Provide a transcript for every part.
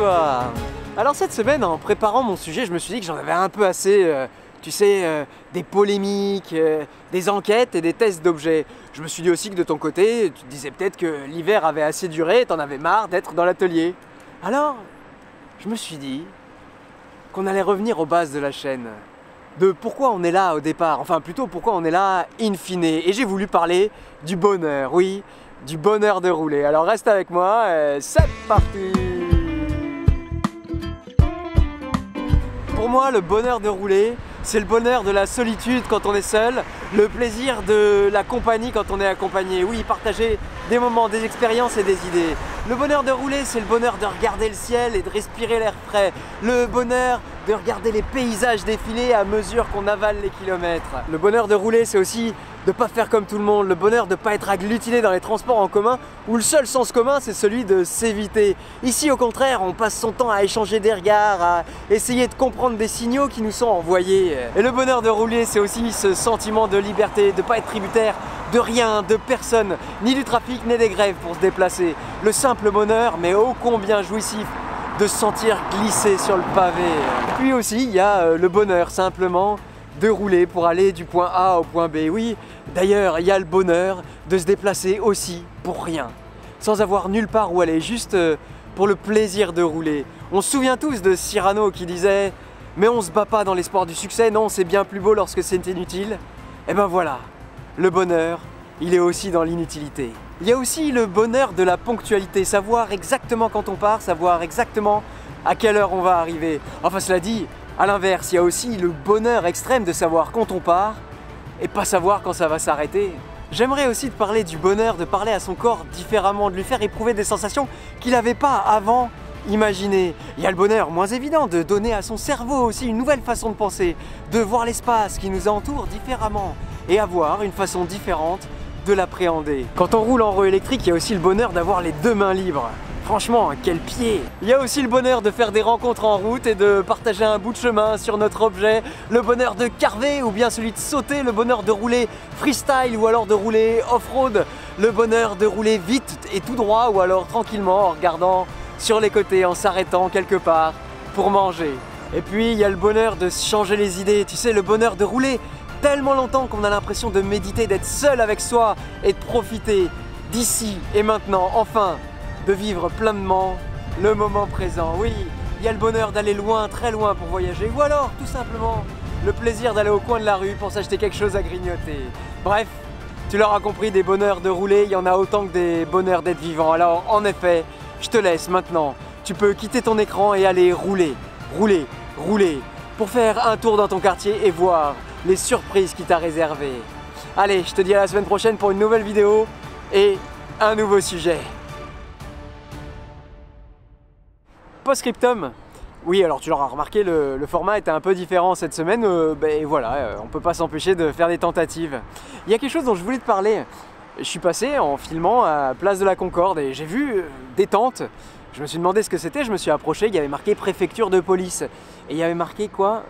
bonsoir. Alors cette semaine, en préparant mon sujet, je me suis dit que j'en avais un peu assez, tu sais, des polémiques, des enquêtes et des tests d'objets. Je me suis dit aussi que de ton côté, tu te disais peut-être que l'hiver avait assez duré et t'en avais marre d'être dans l'atelier. Alors, je me suis dit qu'on allait revenir aux bases de la chaîne. De pourquoi on est là au départ, enfin plutôt pourquoi on est là in fine. Et j'ai voulu parler du bonheur, oui, du bonheur de rouler. Alors reste avec moi, c'est parti! Pour moi, le bonheur de rouler, c'est le bonheur de la solitude quand on est seul, le plaisir de la compagnie quand on est accompagné. Oui, partager des moments, des expériences et des idées. Le bonheur de rouler, c'est le bonheur de regarder le ciel et de respirer l'air frais. Le bonheur de regarder les paysages défiler à mesure qu'on avale les kilomètres. Le bonheur de rouler, c'est aussi de ne pas faire comme tout le monde, le bonheur de ne pas être agglutiné dans les transports en commun où le seul sens commun c'est celui de s'éviter. Ici au contraire, on passe son temps à échanger des regards, à essayer de comprendre des signaux qui nous sont envoyés. Et le bonheur de rouler, c'est aussi ce sentiment de liberté, de ne pas être tributaire de rien, de personne, ni du trafic, ni des grèves pour se déplacer. Le simple bonheur, mais ô combien jouissif, de se sentir glisser sur le pavé. Puis aussi, il y a le bonheur simplement de rouler pour aller du point A au point B. Oui, d'ailleurs, il y a le bonheur de se déplacer aussi pour rien, sans avoir nulle part où aller, juste pour le plaisir de rouler. On se souvient tous de Cyrano qui disait « Mais on se bat pas dans l'espoir du succès, non, c'est bien plus beau lorsque c'est inutile. » Et ben voilà, le bonheur, il est aussi dans l'inutilité. Il y a aussi le bonheur de la ponctualité, savoir exactement quand on part, savoir exactement à quelle heure on va arriver. Enfin cela dit, à l'inverse, il y a aussi le bonheur extrême de savoir quand on part et pas savoir quand ça va s'arrêter. J'aimerais aussi te parler du bonheur de parler à son corps différemment, de lui faire éprouver des sensations qu'il n'avait pas avant imaginées. Il y a le bonheur moins évident de donner à son cerveau aussi une nouvelle façon de penser, de voir l'espace qui nous entoure différemment et avoir une façon différente de l'appréhender. Quand on roule en roue électrique, il y a aussi le bonheur d'avoir les deux mains libres. Franchement, quel pied! Il y a aussi le bonheur de faire des rencontres en route et de partager un bout de chemin sur notre objet, le bonheur de carver ou bien celui de sauter, le bonheur de rouler freestyle ou alors de rouler off-road, le bonheur de rouler vite et tout droit ou alors tranquillement en regardant sur les côtés, en s'arrêtant quelque part pour manger. Et puis il y a le bonheur de changer les idées, tu sais, le bonheur de rouler tellement longtemps qu'on a l'impression de méditer, d'être seul avec soi et de profiter d'ici et maintenant, enfin, de vivre pleinement le moment présent. Oui, il y a le bonheur d'aller loin, très loin pour voyager, ou alors, tout simplement, le plaisir d'aller au coin de la rue pour s'acheter quelque chose à grignoter. Bref, tu l'auras compris, des bonheurs de rouler, il y en a autant que des bonheurs d'être vivant. Alors, en effet, je te laisse maintenant. Tu peux quitter ton écran et aller rouler, rouler, rouler, pour faire un tour dans ton quartier et voir les surprises qu'il t'a réservées. Allez, je te dis à la semaine prochaine pour une nouvelle vidéo et un nouveau sujet. Post-scriptum. Oui, alors tu l'auras remarqué, le format était un peu différent cette semaine. Voilà, on peut pas s'empêcher de faire des tentatives. Il y a quelque chose dont je voulais te parler. Je suis passé en filmant à Place de la Concorde et j'ai vu des tentes. Je me suis demandé ce que c'était, je me suis approché, il y avait marqué préfecture de police. Et il y avait marqué quoi?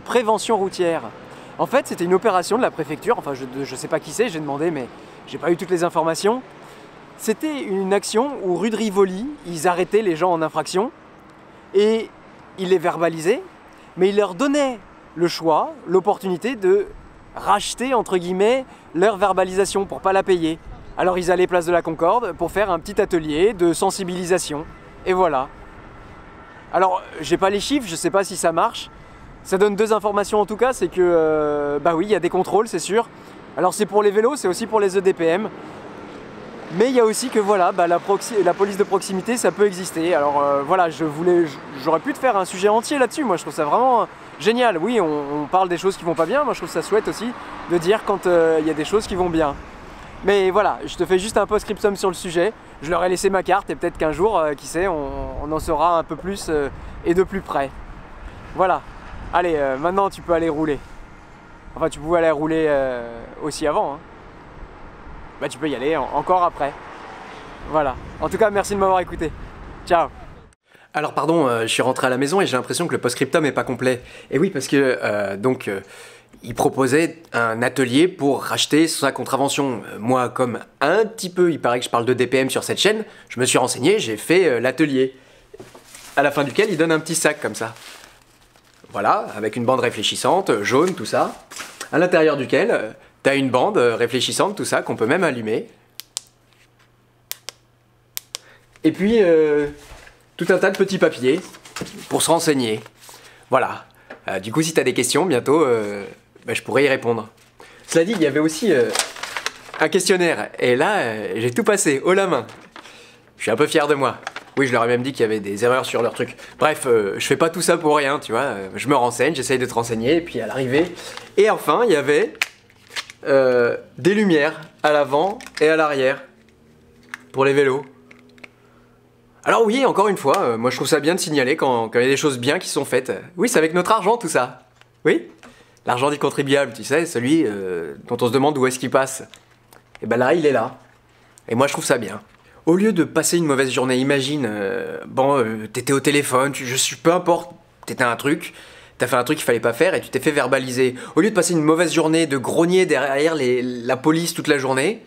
Prévention routière. En fait, c'était une opération de la préfecture, enfin je sais pas qui c'est, j'ai demandé mais j'ai pas eu toutes les informations. C'était une action où rue de Rivoli, ils arrêtaient les gens en infraction et ils les verbalisaient, mais ils leur donnaient le choix, l'opportunité de racheter entre guillemets leur verbalisation pour pas la payer. Alors ils allaient Place de la Concorde pour faire un petit atelier de sensibilisation. Et voilà. Alors j'ai pas les chiffres, je sais pas si ça marche. Ça donne deux informations en tout cas, c'est que bah oui, il y a des contrôles, c'est sûr. Alors c'est pour les vélos, c'est aussi pour les EDPM. Mais il y a aussi que voilà, bah, la police de proximité, ça peut exister. Alors voilà, j'aurais pu te faire un sujet entier là-dessus. Moi je trouve ça vraiment génial. Oui, on parle des choses qui vont pas bien. Moi je trouve ça chouette aussi de dire quand il y a des choses qui vont bien. Mais voilà, je te fais juste un post-scriptum sur le sujet. Je leur ai laissé ma carte et peut-être qu'un jour, qui sait, on en saura un peu plus et de plus près. Voilà. Allez, maintenant tu peux aller rouler. Enfin, tu pouvais aller rouler aussi avant. Hein. Bah, tu peux y aller encore après. Voilà. En tout cas, merci de m'avoir écouté. Ciao. Alors pardon, je suis rentré à la maison et j'ai l'impression que le post-scriptum n'est pas complet. Et oui, parce que il proposait un atelier pour racheter sa contravention. Moi, comme un petit peu, il paraît que je parle de DPM sur cette chaîne, je me suis renseigné, j'ai fait l'atelier. à la fin duquel il donne un petit sac comme ça. Voilà, avec une bande réfléchissante, jaune, tout ça. À l'intérieur duquel, tu as une bande réfléchissante, tout ça, qu'on peut même allumer. Et puis, tout un tas de petits papiers pour se renseigner. Voilà. Du coup, si tu as des questions, bientôt, je pourrais y répondre. Cela dit, il y avait aussi un questionnaire. Et là, j'ai tout passé, haut la main. Je suis un peu fier de moi. Oui, je leur ai même dit qu'il y avait des erreurs sur leur truc. Bref, je fais pas tout ça pour rien, tu vois. Je me renseigne, j'essaye de te renseigner, et puis à l'arrivée. Et enfin, il y avait des lumières à l'avant et à l'arrière pour les vélos. Alors oui, encore une fois, moi je trouve ça bien de signaler quand il y a des choses bien qui sont faites. Oui, c'est avec notre argent tout ça. Oui, l'argent du contribuable, tu sais, celui dont on se demande où est-ce qu'il passe. Et ben là, il est là. Et moi je trouve ça bien. Au lieu de passer une mauvaise journée, imagine, t'étais au téléphone, peu importe, t'étais un truc, t'as fait un truc qu'il fallait pas faire et tu t'es fait verbaliser. Au lieu de passer une mauvaise journée, de grogner derrière la police toute la journée,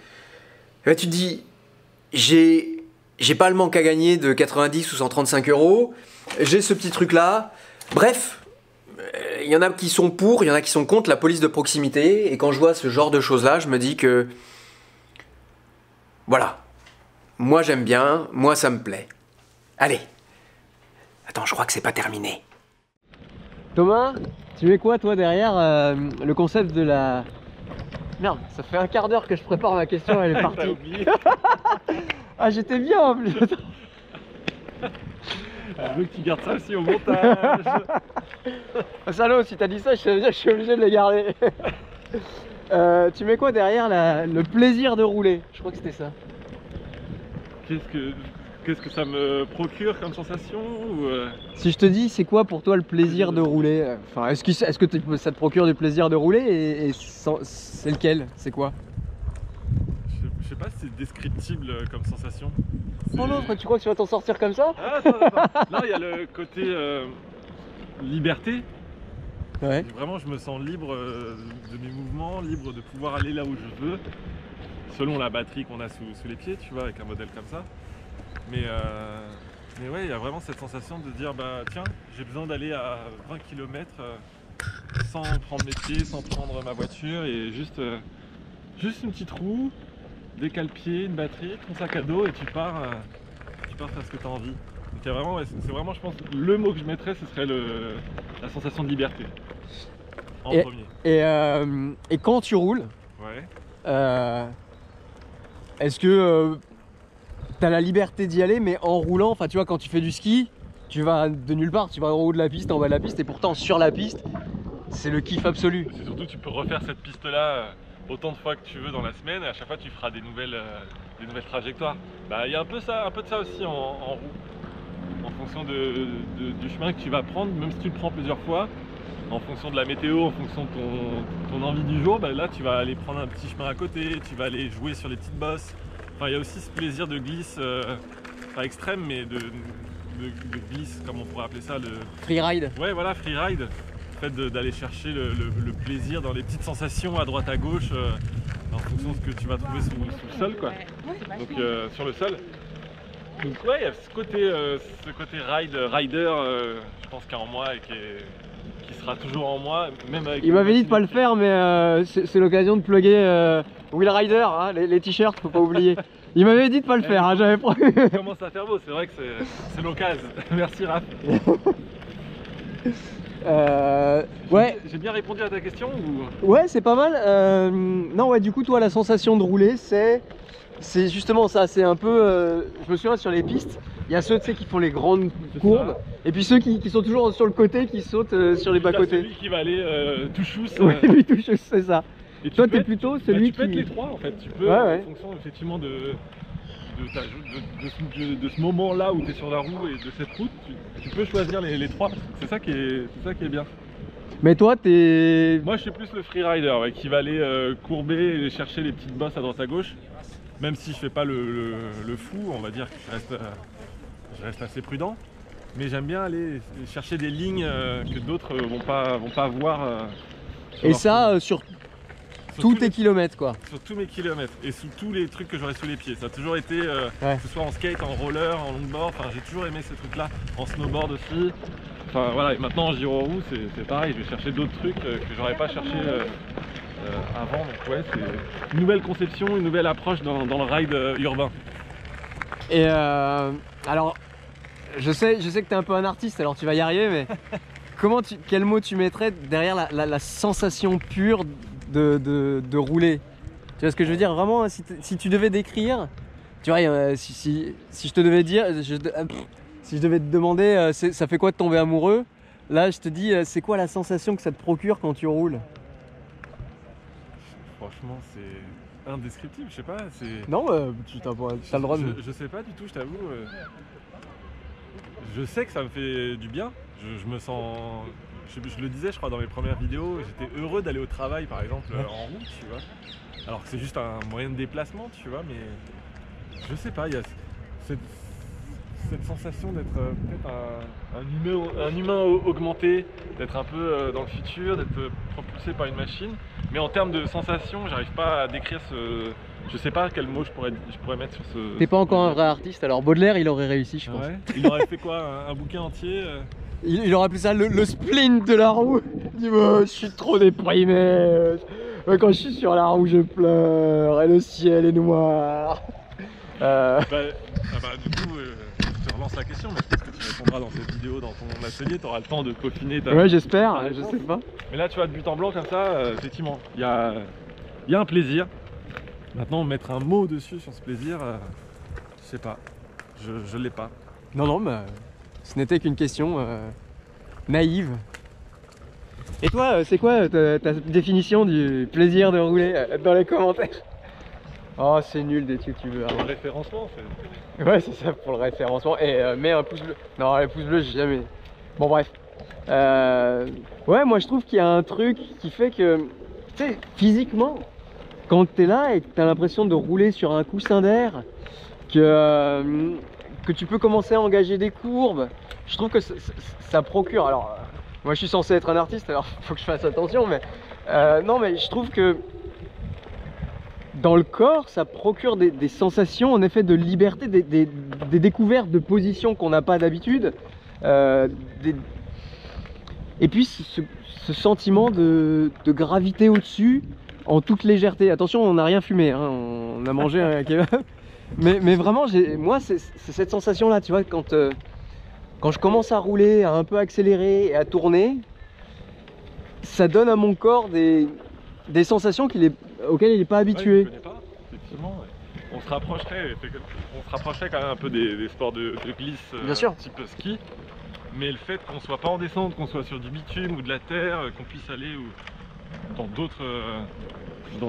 ben tu te dis, j'ai pas le manque à gagner de 90 ou 135 euros, j'ai ce petit truc là, bref, il y en a qui sont pour, il y en a qui sont contre la police de proximité, et quand je vois ce genre de choses là, je me dis que, voilà. Moi j'aime bien, moi ça me plaît. Allez. Attends, je crois que c'est pas terminé. Thomas, tu mets quoi toi derrière le concept de la... Merde, ça fait un quart d'heure que je prépare ma question, elle est partie. Ah, j'étais bien en plus. Je veux que tu gardes ça aussi au montage. Salaud, si t'as dit ça, je suis obligé de les garder. Tu mets quoi derrière le plaisir de rouler? Je crois que c'était ça. Qu'est-ce que ça me procure comme sensation ou Si je te dis, c'est quoi pour toi le plaisir de rouler? Enfin, est-ce que ça te procure du plaisir de rouler et c'est lequel? C'est quoi? Je sais pas si c'est descriptible comme sensation. Oh non, tu crois que tu vas t'en sortir comme ça? Ah, attends. Là, il y a le côté liberté. Ouais. Vraiment, je me sens libre de mes mouvements, libre de pouvoir aller là où je veux, selon la batterie qu'on a sous les pieds, tu vois, avec un modèle comme ça. Mais ouais, il y a vraiment cette sensation de dire, bah tiens, j'ai besoin d'aller à 20 km sans prendre mes pieds, sans prendre ma voiture, et juste une petite roue, des cale-pieds, une batterie, ton sac à dos, et tu pars faire ce que tu as envie. Donc il y a vraiment, ouais, c'est vraiment, je pense, le mot que je mettrais, ce serait la sensation de liberté, en premier. Et quand tu roules, ouais. Est-ce que t'as la liberté d'y aller, mais en roulant, enfin tu vois, quand tu fais du ski, tu vas de nulle part, tu vas en haut de la piste, en bas de la piste, et pourtant sur la piste, c'est le kiff absolu. C'est surtout, tu peux refaire cette piste-là autant de fois que tu veux dans la semaine, et à chaque fois tu feras des nouvelles trajectoires. Bah, il y a un peu de ça aussi en roue, en fonction du chemin que tu vas prendre, même si tu le prends plusieurs fois, en fonction de la météo, en fonction de ton envie du jour, bah là tu vas aller prendre un petit chemin à côté, tu vas aller jouer sur les petites bosses. Enfin, il y a aussi ce plaisir de glisse, pas extrême, mais de glisse, comme on pourrait appeler ça, le... Freeride. Ouais, voilà, freeride. Le fait d'aller chercher le plaisir dans les petites sensations à droite à gauche, en fonction de ce que tu vas trouver sous le sol, quoi. Donc sur le sol. Donc ouais, il y a ce côté rider, je pense qu'il y a en moi et qui sera toujours en moi, même avec... Il m'avait dit de pas le faire, mais c'est l'occasion de plugger Will Rider, hein, les t-shirts, faut pas oublier. Il m'avait dit de pas le faire, hein, j'avais promis. Ça commence à faire beau, c'est vrai que c'est l'occasion. Merci Raph. Ouais. J'ai bien répondu à ta question ou... Ouais, c'est pas mal. Non, ouais, du coup, toi, la sensation de rouler, c'est justement ça. C'est un peu. Je me souviens sur les pistes, il y a ceux qui font les grandes courbes, et puis ceux qui sont toujours sur le côté, qui sautent sur les bas-côtés. Celui qui va aller tout chousse. Ouais, lui tout chousse, c'est ça. Et toi, t'es plutôt celui tu peux être les trois en fait. Tu peux, en fonction effectivement de ce moment-là où tu es sur la roue et de cette route, tu peux choisir les trois. C'est ça qui est bien. Mais toi, Moi, je suis plus le freerider, ouais, qui va aller courber et chercher les petites bosses à droite à gauche. Même si je fais pas le fou, on va dire que je reste assez prudent. Mais j'aime bien aller chercher des lignes que d'autres vont pas voir. Et ça, tous tes kilomètres quoi. Sur tous mes kilomètres et sous tous les trucs que j'aurais sous les pieds. Ça a toujours été, Ouais. que ce soit en skate, en roller, en longboard, enfin j'ai toujours aimé ces trucs là, en snowboard aussi. Enfin voilà, et maintenant en gyro-roue c'est pareil, je vais chercher d'autres trucs que j'aurais pas cherché avant. Donc ouais, c'est une nouvelle conception, une nouvelle approche dans le ride urbain. Et alors, je sais que tu es un peu un artiste, alors tu vas y arriver, mais quel mot tu mettrais derrière la sensation pure de rouler? Tu vois ce que je veux dire? Vraiment, si tu devais décrire, tu vois, si je te devais dire, si je devais te demander, ça fait quoi de tomber amoureux? Là, je te dis, c'est quoi la sensation que ça te procure quand tu roules? Franchement, c'est indescriptible, je sais pas. Non, tu as le droit de... Je sais pas du tout, je t'avoue. Je sais que ça me fait du bien. Je me sens. Je le disais, je crois, dans mes premières vidéos, j'étais heureux d'aller au travail, par exemple, en route, tu vois. Alors que c'est juste un moyen de déplacement, tu vois, mais je sais pas, il y a cette sensation d'être peut-être un humain augmenté, d'être un peu dans le futur, d'être propulsé par une machine. Mais en termes de sensation, j'arrive pas à décrire ce. Je sais pas quel mot je pourrais mettre sur ce. T'es pas encore un vrai artiste, alors Baudelaire il aurait réussi, je pense. Ouais. Il aurait fait quoi, un bouquin entier Il aurait appelé ça le splint de la roue. Dis-moi, je suis trop déprimé. Quand je suis sur la roue, je pleure et le ciel est noir. Du coup, je te relance la question, mais peut-être que tu répondras dans cette vidéo, dans ton atelier, tu auras le temps de peaufiner ta. Ouais, j'espère, je sais pas. Mais là, tu vois, de but en blanc comme ça, effectivement, il y a un plaisir. Maintenant, mettre un mot dessus sur ce plaisir, je sais pas, je l'ai pas. Non, mais ce n'était qu'une question naïve. Et toi, c'est quoi ta définition du plaisir de rouler dans les commentaires? Oh, c'est nul des youtubeurs. Pour le référencement, c'est. Ouais, c'est ça pour le référencement. Et mets un pouce bleu. Non, les pouces bleus, j'ai jamais. Bon, bref. Ouais, moi je trouve qu'il y a un truc qui fait que, tu sais, physiquement, quand t'es là et que t'as l'impression de rouler sur un coussin d'air, que tu peux commencer à engager des courbes, je trouve que ça procure. Alors, moi je suis censé être un artiste, alors faut que je fasse attention, mais non, mais je trouve que dans le corps, ça procure des sensations en effet de liberté, des découvertes de positions qu'on n'a pas d'habitude. Et puis ce sentiment de gravité au-dessus en toute légèreté. Attention, on n'a rien fumé, hein, on a mangé un kebab. Mais vraiment, moi c'est cette sensation-là, tu vois, quand je commence à rouler, à un peu accélérer et à tourner, ça donne à mon corps des sensations auxquelles il n'est pas habitué. Ouais, je connais pas, effectivement. Ouais. On se rapprocherait quand même un peu des sports de glisse, Bien sûr. type ski. Mais le fait qu'on soit pas en descente, qu'on soit sur du bitume ou de la terre, qu'on puisse aller dans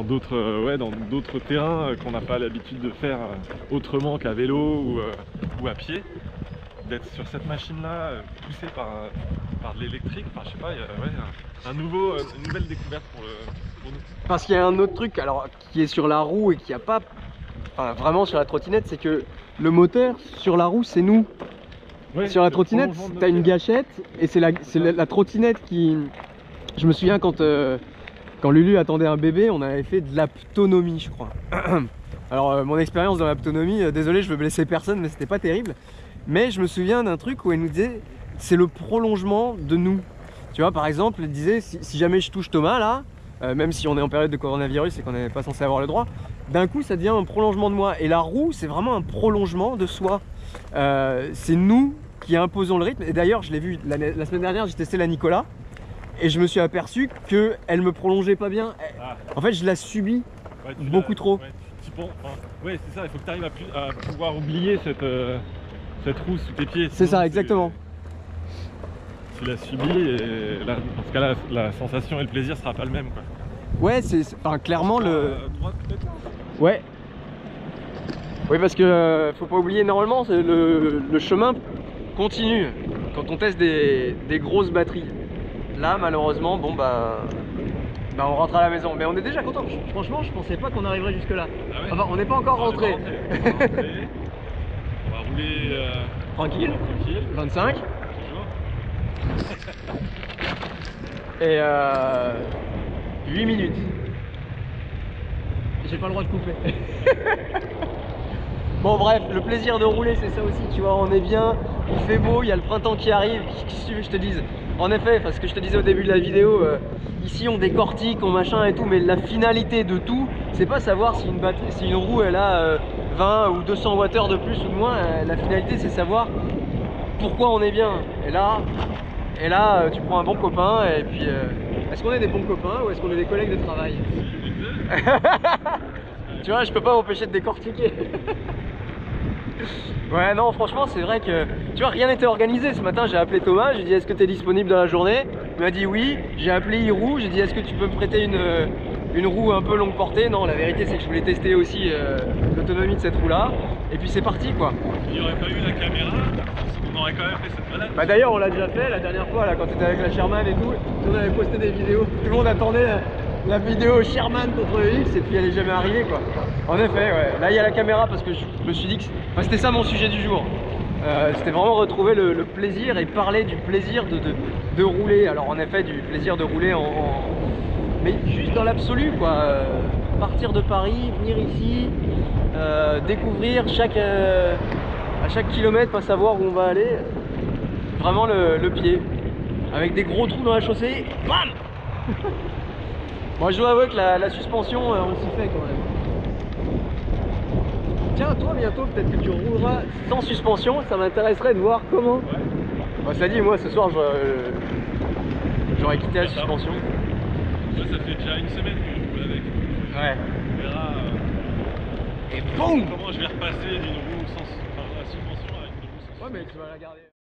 d'autres terrains qu'on n'a pas l'habitude de faire autrement qu'à vélo ou à pied, d'être sur cette machine-là, poussée par de l'électrique, enfin je sais pas, il y a une nouvelle découverte pour nous. Parce qu'il y a un autre truc, alors qui est sur la roue et qui a pas, enfin vraiment sur la trottinette, c'est que le moteur sur la roue c'est nous. Ouais, sur la trottinette, tu as une gâchette et c'est la trottinette qui... Je me souviens quand Lulu attendait un bébé, on avait fait de l'aptonomie, je crois. Alors mon expérience dans l'aptonomie, désolé, je veux blesser personne, mais c'était pas terrible. Mais je me souviens d'un truc où elle nous disait, c'est le prolongement de nous. Tu vois, par exemple, elle disait, si jamais je touche Thomas là, même si on est en période de coronavirus et qu'on n'est pas censé avoir le droit, d'un coup ça devient un prolongement de moi. Et la roue, c'est vraiment un prolongement de soi. C'est nous qui imposons le rythme. Et d'ailleurs, je l'ai vu la semaine dernière, j'ai testé la Nicolas et je me suis aperçu qu'elle me prolongeait pas bien. En fait, je la subis beaucoup trop. Ouais, c'est ça, il faut que tu arrives à pouvoir oublier cette roue sous tes pieds. C'est ça, exactement. Tu l'as subi et là, dans ce cas-là, la sensation et le plaisir sera pas le même, quoi. Ouais, enfin, clairement le... droite peut-être. Ouais. Oui, parce que faut pas oublier, normalement le chemin continue quand on teste des grosses batteries. Là malheureusement, bon on rentre à la maison, mais on est déjà content. Franchement, je pensais pas qu'on arriverait jusque là. Ah ouais, enfin, on n'est pas encore rentré. On va rouler tranquille. 25. Toujours. Et 8 minutes. j'ai pas le droit de couper. Bon bref, le plaisir de rouler c'est ça aussi, tu vois, on est bien, il fait beau, il y a le printemps qui arrive, qu'est-ce que tu veux que je te dise? En effet, parce que je te disais au début de la vidéo, ici on décortique, on machin et tout, mais la finalité de tout, c'est pas savoir si une roue elle a 20 ou 200 Wh de plus ou de moins, la finalité c'est savoir pourquoi on est bien. Et là tu prends un bon copain et puis est-ce qu'on est des bons copains ou est-ce qu'on est des collègues de travail? Tu vois, je peux pas m'empêcher de décortiquer. Ouais, non, franchement, c'est vrai que, tu vois, rien n'était organisé. Ce matin, j'ai appelé Thomas, j'ai dit, est-ce que tu es disponible dans la journée? Il m'a dit oui. J'ai appelé Hirou, j'ai dit, est-ce que tu peux me prêter une roue un peu longue portée? Non, la vérité, c'est que je voulais tester aussi l'autonomie de cette roue-là. Et puis c'est parti, quoi. Il n'y aurait pas eu la caméra, on aurait quand même fait cette balade. Bah d'ailleurs, on l'a déjà fait la dernière fois, là, quand tu étais avec la Sherman et tout. On avait posté des vidéos. Tout le monde attendait la vidéo Sherman contre X et puis elle est jamais arrivée, quoi. En effet, ouais. Là, il y a la caméra parce que je me suis dit que c'était ça mon sujet du jour. C'était vraiment retrouver le plaisir et parler du plaisir de rouler. Alors en effet, du plaisir de rouler mais juste dans l'absolu, quoi. Partir de Paris, venir ici, découvrir à chaque kilomètre, pas savoir où on va aller. Vraiment le pied. Avec des gros trous dans la chaussée, bam. Moi je dois avouer que la suspension, on s'y fait quand même. Tiens, toi bientôt peut-être que tu rouleras sans suspension, ça m'intéresserait de voir comment. Ouais. Bah, ça dit, moi ce soir j'aurais quitté la suspension. Moi ça fait déjà une semaine que je roule avec. Ouais. On verra Et boum. comment je vais repasser d'une roue sans la suspension à une roue sans. Ouais mais tu vas la garder.